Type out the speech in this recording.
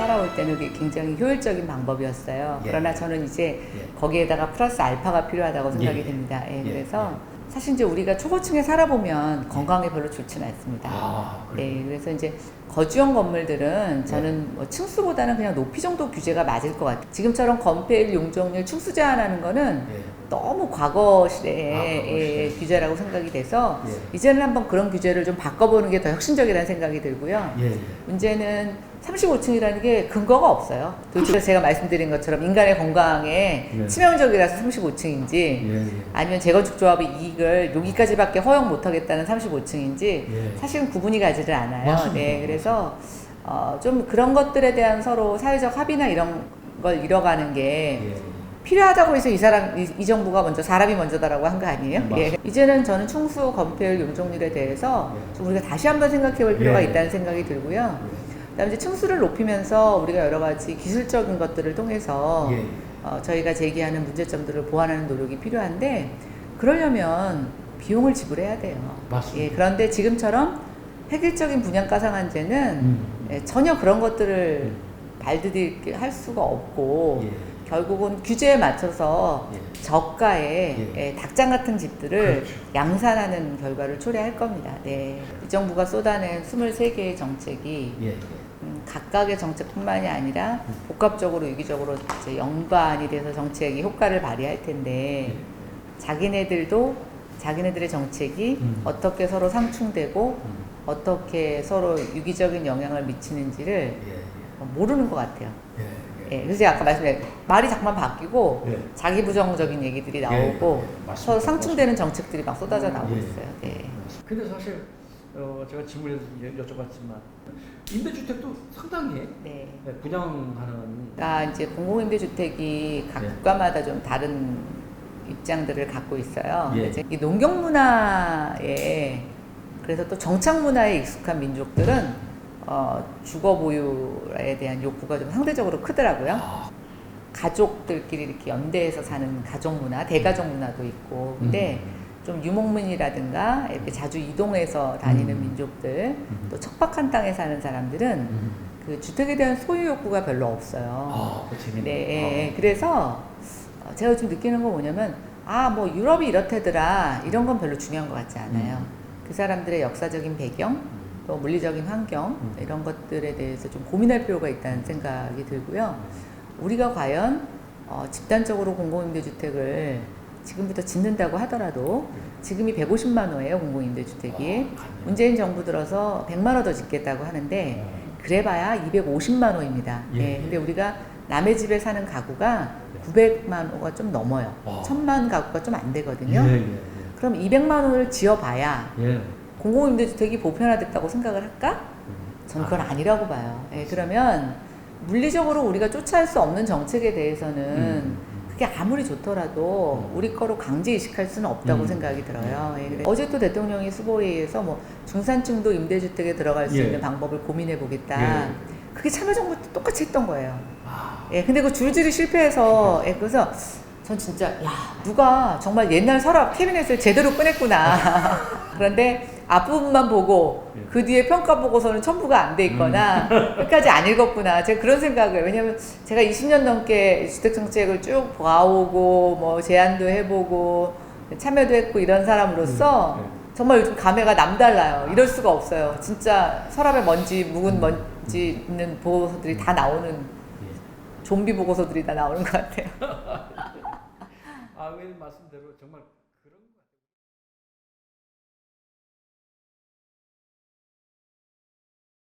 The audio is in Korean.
살아올 때는 그게 굉장히 효율적인 방법이었어요. 예. 그러나 저는 이제 예. 거기에다가 플러스 알파가 필요하다고 생각이 예. 됩니다. 예, 예. 그래서 사실 이제 우리가 초고층에 살아보면 건강에 별로 좋지는 않습니다. 그래요? 네, 그래서 이제 거주형 건물들은 저는 뭐 층수보다는 그냥 높이 정도 규제가 맞을 것 같아요. 지금처럼 건폐율, 용적률, 층수 제한하는 거는 예. 너무 과거 시대의 과거 시대. 규제라고 생각이 돼서 예. 이제는 한번 그런 규제를 좀 바꿔보는 게 더 혁신적이라는 생각이 들고요. 예. 문제는 35층이라는 게 근거가 없어요. 도대체 제가 말씀드린 것처럼 인간의 건강에 네. 치명적이라서 35층인지 예. 아니면 재건축조합의 이익을 여기까지밖에 허용 못하겠다는 35층인지 예. 사실은 구분이 가지를 않아요. 맞습니다. 네, 그래서 좀 그런 것들에 대한 서로 사회적 합의나 이런 걸 이뤄가는 게 예. 필요하다고 해서 이 정부가 먼저 사람이 먼저다라고 한 거 아니에요? 맞습니다. 예. 이제는 저는 충수, 건폐율, 용적률에 대해서 좀 우리가 다시 한번 생각해 볼 필요가 예. 있다는 생각이 들고요. 그다음에 이제 층수를 높이면서 우리가 여러 가지 기술적인 것들을 통해서 예. 저희가 제기하는 문제점들을 보완하는 노력이 필요한데 그러려면 비용을 지불해야 돼요. 맞습니다. 예, 그런데 지금처럼 획일적인 분양가 상한제는 전혀 그런 것들을 발디딜 할 수가 없고 예. 결국은 규제에 맞춰서 예. 저가의 예. 닭장 같은 집들을 그렇죠. 양산하는 결과를 초래할 겁니다. 네. 이 정부가 쏟아낸 23개의 정책이 예. 각각의 정책뿐만이 아니라 복합적으로 유기적으로 이제 연관이 돼서 정책이 효과를 발휘할 텐데 자기네들도 자기네들의 정책이 어떻게 서로 상충되고 어떻게 서로 유기적인 영향을 미치는지를 예. 모르는 것 같아요. 예. 예, 그래서 제가 아까 말씀드린 말이 자꾸만 바뀌고 예. 자기 부정적인 얘기들이 나오고 예. 맞습니다. 서로 상충되는 정책들이 막 쏟아져 나오고 예. 있어요. 네. 근데 사실 제가 질문에서 여쭤봤지만 임대주택도 상당히 네. 분양하는 그러니까 이제 공공임대주택이 각 예. 국가마다 좀 다른 입장들을 갖고 있어요. 예. 이제 이 농경 문화에 그래서 또 정착 문화에 익숙한 민족들은 주거 보유에 대한 욕구가 좀 상대적으로 크더라고요. 가족들끼리 이렇게 연대해서 사는 가족 문화, 대가족 문화도 있고. 근데 좀 유목민이라든가 이렇게 자주 이동해서 다니는 민족들, 또 척박한 땅에 사는 사람들은 그 주택에 대한 소유 욕구가 별로 없어요. 네, 그래서 제가 좀 느끼는 건 뭐냐면, 뭐 유럽이 이렇대더라, 이런 건 별로 중요한 것 같지 않아요. 그 사람들의 역사적인 배경, 또 물리적인 환경, 이런 것들에 대해서 좀 고민할 필요가 있다는 생각이 들고요. 우리가 과연 집단적으로 공공임대주택을 지금부터 짓는다고 하더라도 지금이 150만 호예요, 공공임대주택이. 문재인 정부 들어서 100만 호 더 짓겠다고 하는데 그래봐야 250만 호입니다. 예. 근데 우리가 남의 집에 사는 가구가 900만 호가 좀 넘어요. 1000만 가구가 좀 안 되거든요. 그럼 200만 호를 지어봐야 공공임대주택이 보편화됐다고 생각을 할까? 저는 그건 아니라고 봐요. 예, 그러면 물리적으로 우리가 쫓아할 수 없는 정책에 대해서는 그게 아무리 좋더라도 우리 거로 강제 이식할 수는 없다고 생각이 들어요. 예, 어제 또 대통령이 수보회의에서 뭐 중산층도 임대주택에 들어갈 수 있는 방법을 고민해 보겠다. 그게 참여정부 때 똑같이 했던 거예요. 예, 근데 그 줄줄이 실패해서 그래서 전 진짜 누가 정말 옛날 서랍 캐비넷을 제대로 꺼냈구나. 그런데 앞부분만 보고 그 뒤에 평가 보고서는 첨부가 안 돼 있거나 끝까지 안 읽었구나. 제가 그런 생각을. 왜냐면 제가 20년 넘게 주택정책을 쭉 봐오고 뭐 제안도 해보고 참여도 했고 이런 사람으로서 정말 요즘 감회가 남달라요. 이럴 수가 없어요. 진짜 서랍에 먼지, 묵은 먼지 있는 보고서들이 다 나오는 좀비 보고서들이 다 나오는 것 같아요. 의원님 말씀대로 정말 그런